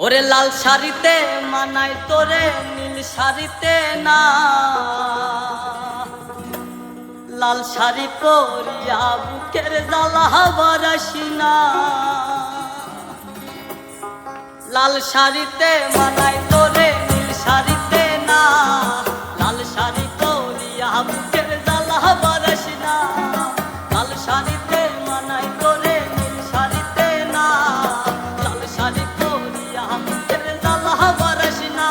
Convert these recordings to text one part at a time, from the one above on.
ওরে লাল শাড়িতে মানাই তোরে নীল শাড়িতে না, লাল শাড়ি পরিয়া বুকের জ্বালা বারাসি না। লাল শাড়িতে মানাই তোরে নীল শাড়িতে না, লাল শাড়ি পরিয়া বুকের জ্বালা বারাসি না। লাল শাড়িতে মানাই তোরে নীল শাড়িতে না, লাল শাড়ি পরিয়া বুকের জ্বালা বারাসি না।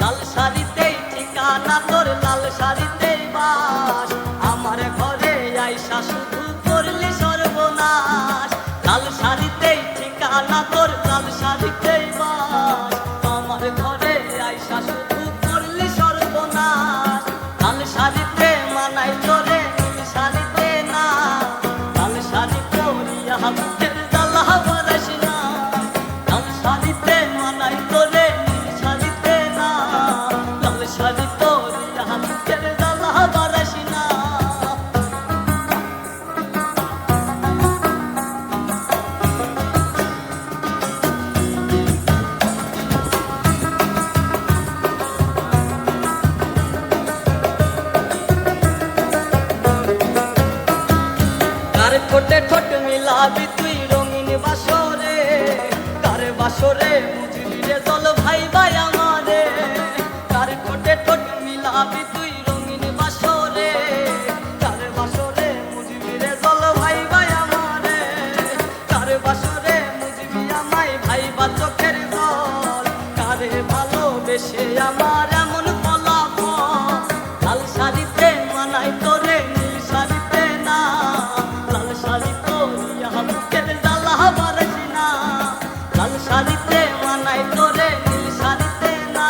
লাল শাড়িতেই ঠিকানা তোর, লাল শাড়িতেই বাস, আমার ঘরে আইসা শুধু করলি সর্বনাশ। লাল শাড়িতেই ঠিকানা তোর, লাল শাড়িতেই বাস, আমার ঘরে আইসা শুধু করলি সর্বনাশ। লাল শাড়িতে মানাই তোরে নীল শাড়িতে না, লাল শাড়ি পরিয়া বুকের জ্বালা বারাসি না। লাল শাড়িতে মানাই তোরে নীল শাড়িতে না, লাল শাড়ি পরিয়া বুকের জ্বালা বারাসি না। কার ঠোঁটে ঠোঁট মিলাবি তুই রঙিন বাসরে, কার বাসরে বুঝবি রে জল ভাই ভাই আমারে। কার ঠোঁটে ঠোঁট মিলাবি তুই রঙিন বাসরে, কার বাসরে বুঝবি রে জল ভাই ভাই আমারে। কার বাসরে বুঝবি আমায় ভাই বা চোখের জল, কারে ভালোবেসে আমার এমন ফলাফল। লাল শাড়িতে মানাই তোরে নীল শাড়িতে না, লাল শাড়ি পরিয়া বুকের জ্বালা বারাসি না। লাল শাড়িতে মানাই তোরে নীল শাড়িতে না,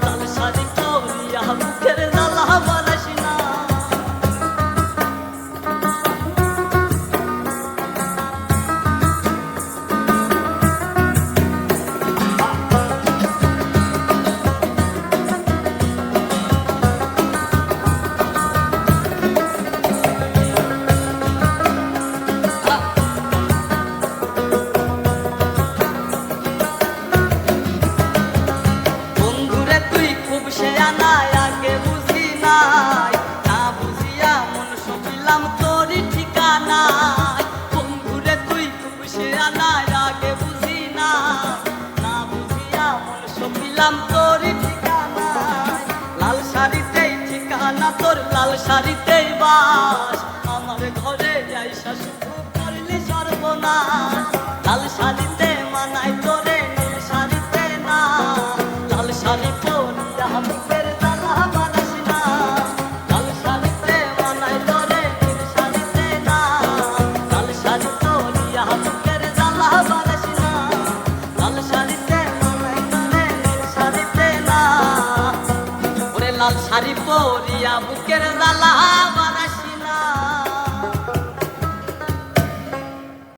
লাল শাড়ি পরিয়া বুকের জ্বালা বারাসি না। বন্ধুরে তুই খুব শেয়ানা, আগে বুঝি নাই, না বুঝিয়া মন সপিলাম তোরই ঠিকানায়। বন্ধুরে তুই খুব শেয়ানা, আগে বুঝি নাই, না বুঝিয়া মন সপিলাম তোরই ঠিকানায়। লাল শাড়িতেই ঠিকানা তোর, লাল শাড়িতেই বাস, আমার ঘরে আইসা শুধু করলি সর্বনাশ। লাল শাড়িতে মানাই তোরে নীল শাড়িতে না, লাল শাড়ি পরিয়া বুকের জ্বালা বারাসি না। লাল শাড়িতে মানাই তোরে নীল শাড়িতে না, লাল শাড়ি পরিয়া বুকের জ্বালা বারাসি না। লাল শাড়িতে মানাই তোরে নীল শাড়িতে না, ওরে লাল শাড়ি পরিয়া বুকের জ্বালা বারাসি না।